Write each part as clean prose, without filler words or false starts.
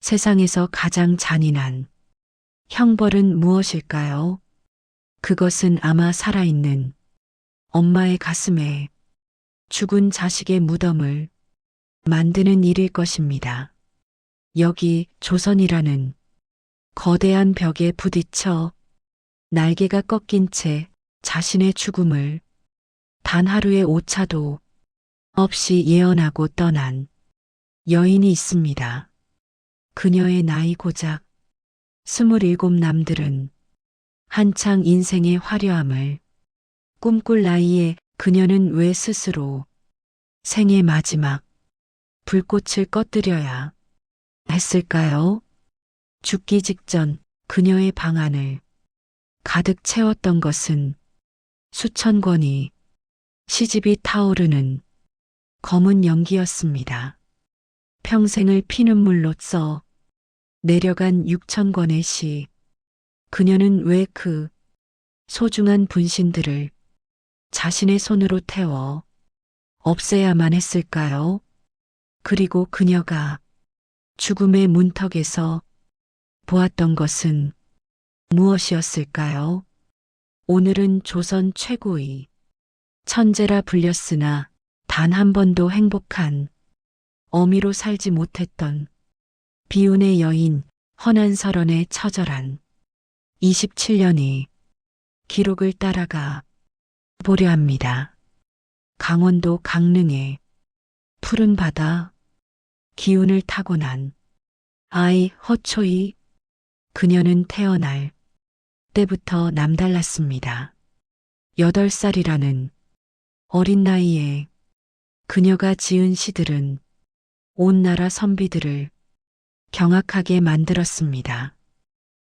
세상에서 가장 잔인한 형벌은 무엇일까요? 그것은 아마 살아있는 엄마의 가슴에 죽은 자식의 무덤을 만드는 일일 것입니다. 여기 조선이라는 거대한 벽에 부딪혀 날개가 꺾인 채 자신의 죽음을 단 하루의 오차도 없이 예언하고 떠난 여인이 있습니다. 그녀의 나이 고작 27 남들은 한창 인생의 화려함을 꿈꿀 나이에 그녀는 왜 스스로 생의 마지막 불꽃을 꺼뜨려야 했을까요? 죽기 직전 그녀의 방 안을 가득 채웠던 것은 수천 권의 시집이 타오르는 검은 연기였습니다. 평생을 피눈물로 써 내려간 6천 권의 시. 그녀는 왜 그 소중한 분신들을 자신의 손으로 태워 없애야만 했을까요? 그리고 그녀가 죽음의 문턱에서 보았던 것은 무엇이었을까요? 오늘은 조선 최고의 천재라 불렸으나 단 한 번도 행복한 어미로 살지 못했던 비운의 여인 허난설원의 처절한 27년의 기록을 따라가 보려 합니다. 강원도 강릉의 푸른 바다, 기운을 타고난 아이 허초이. 그녀는 태어날 때부터 남달랐습니다. 8살이라는 어린 나이에 그녀가 지은 시들은 온 나라 선비들을 경악하게 만들었습니다.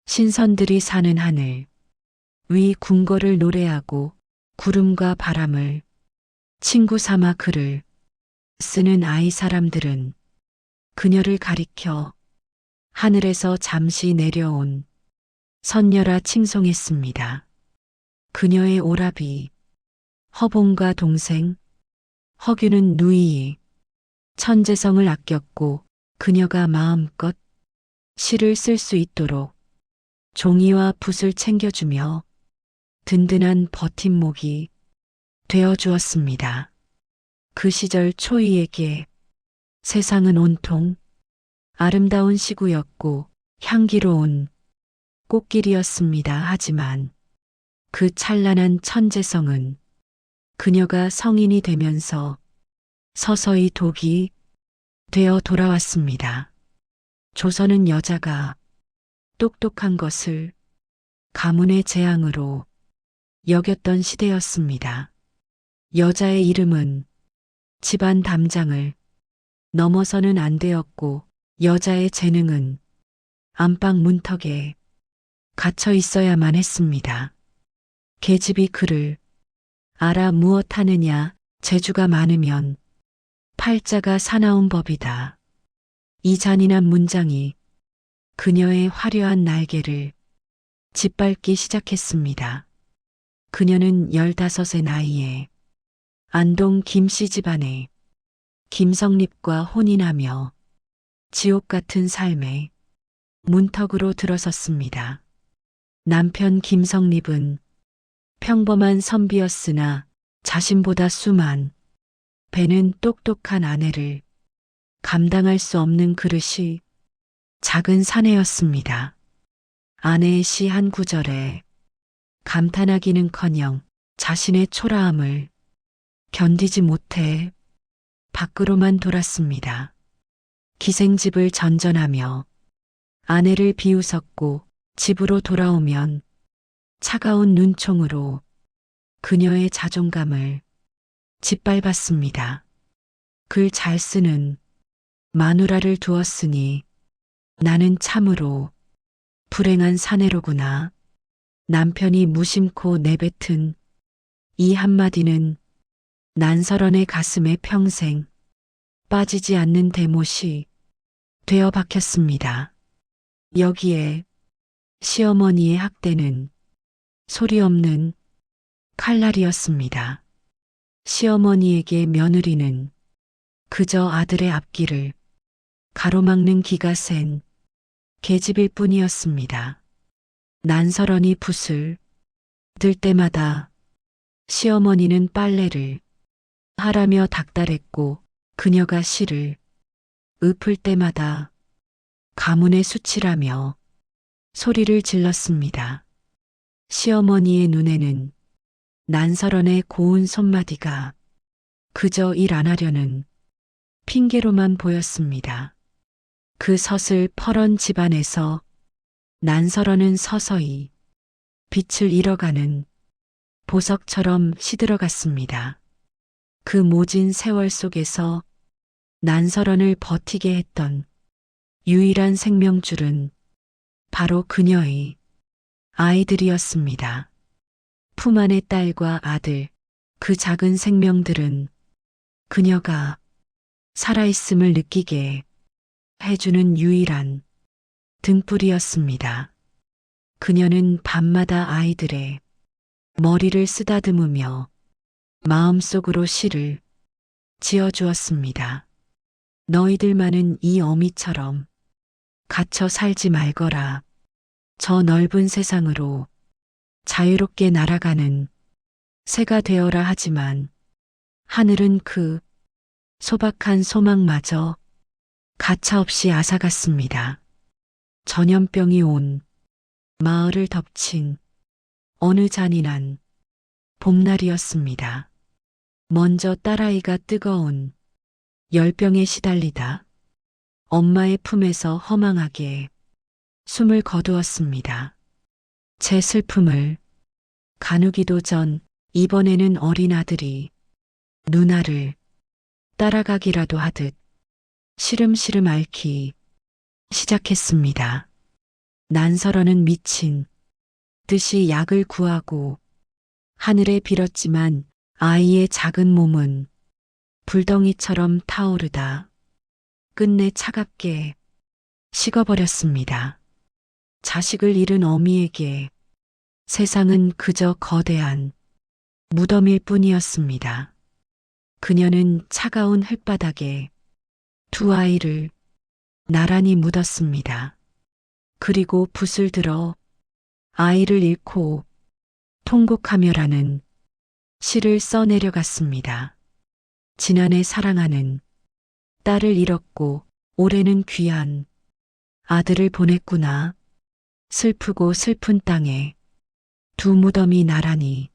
신선들이 사는 하늘 위 궁궐을 노래하고 구름과 바람을 친구 삼아 글을 쓰는 아이 사람들은 그녀를 가리켜 하늘에서 잠시 내려온 선녀라 칭송했습니다. 그녀의 오라비 허봉과 동생 허균은 누이의 천재성을 아꼈고 그녀가 마음껏 시를 쓸 수 있도록 종이와 붓을 챙겨주며 든든한 버팀목이 되어 주었습니다. 그 시절 초이에게 세상은 온통 아름다운 시구였고 향기로운 꽃길이었습니다. 하지만 그 찬란한 천재성은 그녀가 성인이 되면서 서서히 독이 되어 돌아왔습니다. 조선은 여자가 똑똑한 것을 가문의 재앙으로 여겼던 시대였습니다. 여자의 이름은 집안 담장을 넘어서는 안 되었고 여자의 재능은 안방 문턱에 갇혀 있어야만 했습니다. 계집이 그를 알아 무엇하느냐, 재주가 많으면 팔자가 사나운 법이다. 이 잔인한 문장이 그녀의 화려한 날개를 짓밟기 시작했습니다. 그녀는 15의 나이에 안동 김씨 집안의 김성립과 혼인하며 지옥 같은 삶의 문턱으로 들어섰습니다. 남편 김성립은 평범한 선비였으나 자신보다 수만 배는 똑똑한 아내를 감당할 수 없는 그릇이 작은 사내였습니다. 아내의 시 한 구절에 감탄하기는커녕 자신의 초라함을 견디지 못해 밖으로만 돌았습니다. 기생집을 전전하며 아내를 비웃었고 집으로 돌아오면 차가운 눈총으로 그녀의 자존감을 짓밟았습니다. 글 잘 쓰는 마누라를 두었으니 나는 참으로 불행한 사내로구나. 남편이 무심코 내뱉은 이 한마디는 난설원의 가슴에 평생 빠지지 않는 대못이 되어 박혔습니다. 여기에 시어머니의 학대는 소리 없는 칼날이었습니다. 시어머니에게 며느리는 그저 아들의 앞길을 가로막는 기가 센 계집일 뿐이었습니다. 난설언이 붓을 들 때마다 시어머니는 빨래를 하라며 닥달했고 그녀가 시를 읊을 때마다 가문의 수치라며 소리를 질렀습니다. 시어머니의 눈에는 난설언의 고운 손마디가 그저 일 안 하려는 핑계로만 보였습니다. 그 서슬 퍼런 집안에서 난설언은 서서히 빛을 잃어가는 보석처럼 시들어갔습니다. 그 모진 세월 속에서 난설언을 버티게 했던 유일한 생명줄은 바로 그녀의 아이들이었습니다. 품 안의 딸과 아들, 그 작은 생명들은 그녀가 살아있음을 느끼게 해주는 유일한 등불이었습니다. 그녀는 밤마다 아이들의 머리를 쓰다듬으며 마음속으로 시를 지어주었습니다. 너희들만은 이 어미처럼 갇혀 살지 말거라. 저 넓은 세상으로 자유롭게 날아가는 새가 되어라 하지만 하늘은 그 소박한 소망마저 가차없이 앗아갔습니다. 전염병이 온 마을을 덮친 어느 잔인한 봄날이었습니다. 먼저 딸아이가 뜨거운 열병에 시달리다 엄마의 품에서 허망하게 숨을 거두었습니다. 제 슬픔을 가누기도 전 이번에는 어린 아들이 누나를 따라가기라도 하듯 시름시름 앓기 시작했습니다. 난설언은 미친 듯이 약을 구하고 하늘에 빌었지만 아이의 작은 몸은 불덩이처럼 타오르다 끝내 차갑게 식어버렸습니다. 자식을 잃은 어미에게 세상은 그저 거대한 무덤일 뿐이었습니다. 그녀는 차가운 흙바닥에 두 아이를 나란히 묻었습니다. 그리고 붓을 들어 아이를 잃고 통곡하며라는 시를 써내려갔습니다. 지난해 사랑하는 딸을 잃었고 올해는 귀한 아들을 보냈구나. 슬프고 슬픈 땅에 두 무덤이 나란히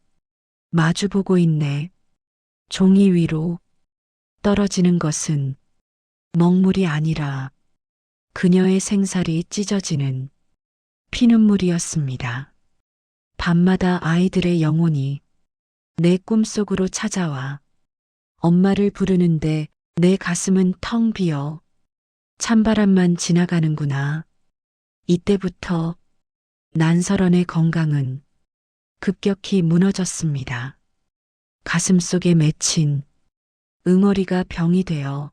마주보고 있네. 종이 위로 떨어지는 것은 먹물이 아니라 그녀의 생살이 찢어지는 피눈물이었습니다. 밤마다 아이들의 영혼이 내 꿈속으로 찾아와 엄마를 부르는데 내 가슴은 텅 비어 찬바람만 지나가는구나. 이때부터 난설언의 건강은 급격히 무너졌습니다. 가슴속에 맺힌 응어리가 병이 되어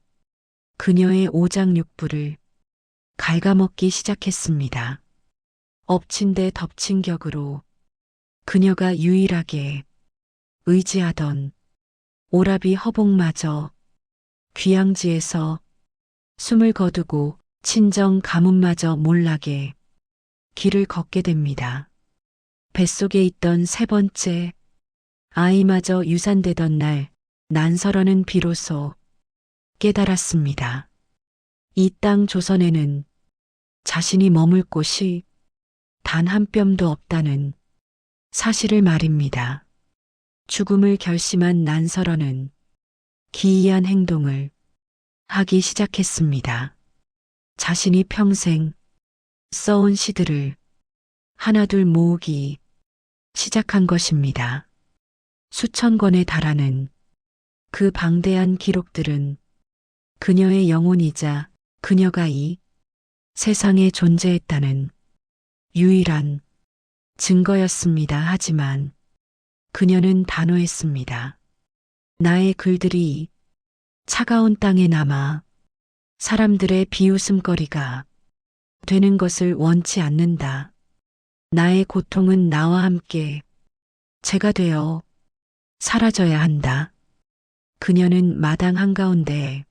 그녀의 오장육부를 갉아먹기 시작했습니다. 엎친 데 덮친 격으로 그녀가 유일하게 의지하던 오라비 허봉마저 귀양지에서 숨을 거두고 친정 가문마저 몰락에 길을 걷게 됩니다. 뱃속에 있던 세 번째 아이마저 유산되던 날 난설언은 비로소 깨달았습니다. 이 땅 조선에는 자신이 머물 곳이 단 한 뼘도 없다는 사실을 말입니다. 죽음을 결심한 난설언은 기이한 행동을 하기 시작했습니다. 자신이 평생 써온 시들을 하나둘 모으기 시작한 것입니다. 수천 권에 달하는 그 방대한 기록들은 그녀의 영혼이자 그녀가 이 세상에 존재했다는 유일한 증거였습니다. 하지만 그녀는 단호했습니다. 나의 글들이 차가운 땅에 남아 사람들의 비웃음거리가 되는 것을 원치 않는다. 나의 고통은 나와 함께 재가 되어 사라져야 한다. 그녀는 마당 한가운데에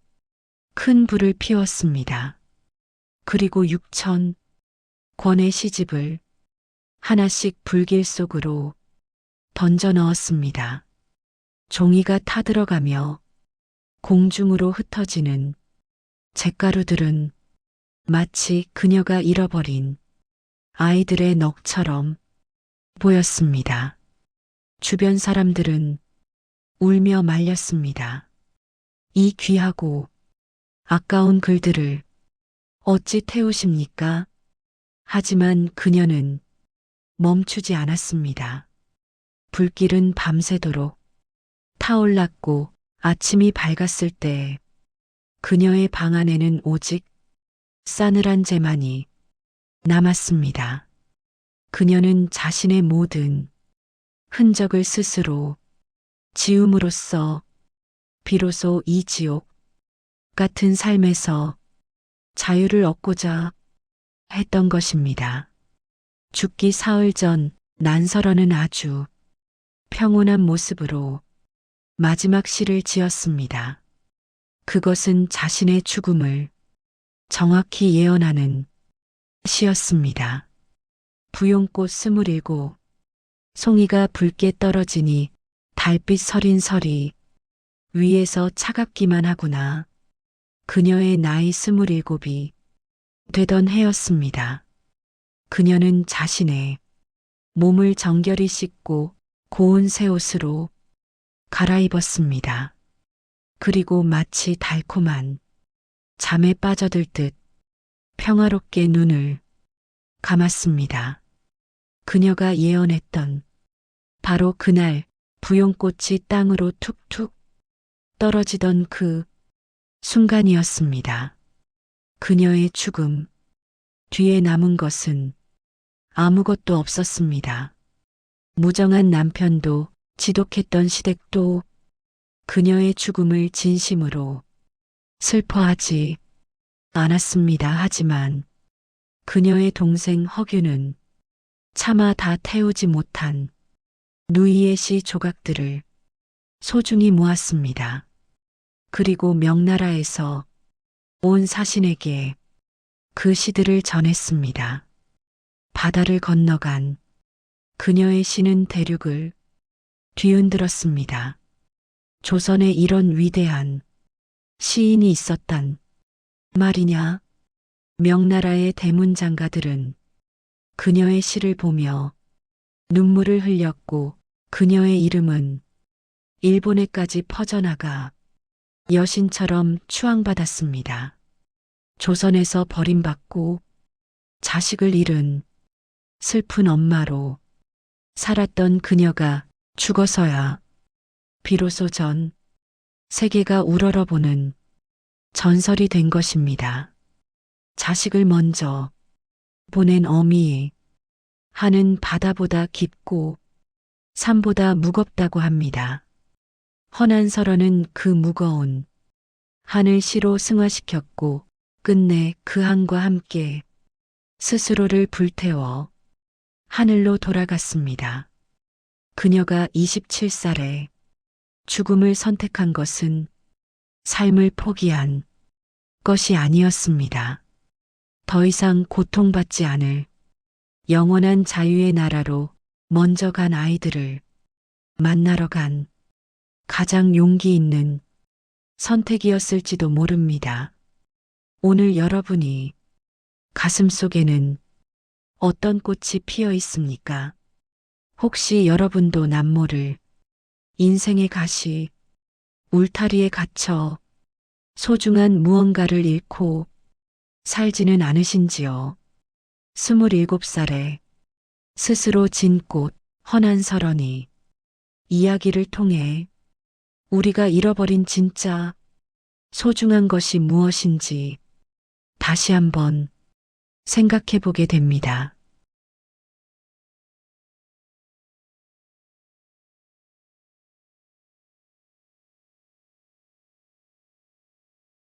큰 불을 피웠습니다. 그리고 권의 시집을 하나씩 불길 속으로 던져 넣었습니다. 종이가 타들어가며 공중으로 흩어지는 잿가루들은 마치 그녀가 잃어버린 아이들의 넋처럼 보였습니다. 주변 사람들은 울며 말렸습니다. 이 귀하고 아까운 글들을 어찌 태우십니까? 하지만 그녀는 멈추지 않았습니다. 불길은 밤새도록 타올랐고 아침이 밝았을 때 그녀의 방 안에는 오직 싸늘한 재만이 남았습니다. 그녀는 자신의 모든 흔적을 스스로 지움으로써 비로소 이 지옥 같은 삶에서 자유를 얻고자 했던 것입니다. 죽기 사흘 전 난설원은 아주 평온한 모습으로 마지막 시를 지었습니다. 그것은 자신의 죽음을 정확히 예언하는 시였습니다. 부용꽃 27, 송이가 붉게 떨어지니 달빛 서린 설이 위에서 차갑기만 하구나. 그녀의 나이 27이 되던 해였습니다. 그녀는 자신의 몸을 정결히 씻고 고운 새 옷으로 갈아입었습니다. 그리고 마치 달콤한 잠에 빠져들 듯 평화롭게 눈을 감았습니다. 그녀가 예언했던 바로 그날 부용꽃이 땅으로 툭툭 떨어지던 그 순간이었습니다. 그녀의 죽음 뒤에 남은 것은 아무것도 없었습니다. 무정한 남편도 지독했던 시댁도 그녀의 죽음을 진심으로 슬퍼하지 않았습니다. 하지만 그녀의 동생 허규는 차마 다 태우지 못한 누이의 시 조각들을 소중히 모았습니다. 그리고 명나라에서 온 사신에게 그 시들을 전했습니다. 바다를 건너간 그녀의 시는 대륙을 뒤흔들었습니다. 조선에 이런 위대한 시인이 있었단 말이냐? 명나라의 대문장가들은 그녀의 시를 보며 눈물을 흘렸고 그녀의 이름은 일본에까지 퍼져나가 여신처럼 추앙받았습니다. 조선에서 버림받고 자식을 잃은 슬픈 엄마로 살았던 그녀가 죽어서야 비로소 전 세계가 우러러보는 전설이 된 것입니다. 자식을 먼저 보낸 어미 하는 바다보다 깊고 산보다 무겁다고 합니다. 헌안설원은 그 무거운 한을 시로 승화시켰고 끝내 그 한과 함께 스스로를 불태워 하늘로 돌아갔습니다. 그녀가 27살에 죽음을 선택한 것은 삶을 포기한 것이 아니었습니다. 더 이상 고통받지 않을 영원한 자유의 나라로 먼저 간 아이들을 만나러 간 가장 용기 있는 선택이었을지도 모릅니다. 오늘 여러분이 가슴속에는 어떤 꽃이 피어 있습니까? 혹시 여러분도 남모를 인생의 가시 울타리에 갇혀 소중한 무언가를 잃고 살지는 않으신지요? 27살에 스스로 진 꽃 헌안설원이 이야기를 통해 우리가 잃어버린 진짜 소중한 것이 무엇인지 다시 한번 생각해 보게 됩니다.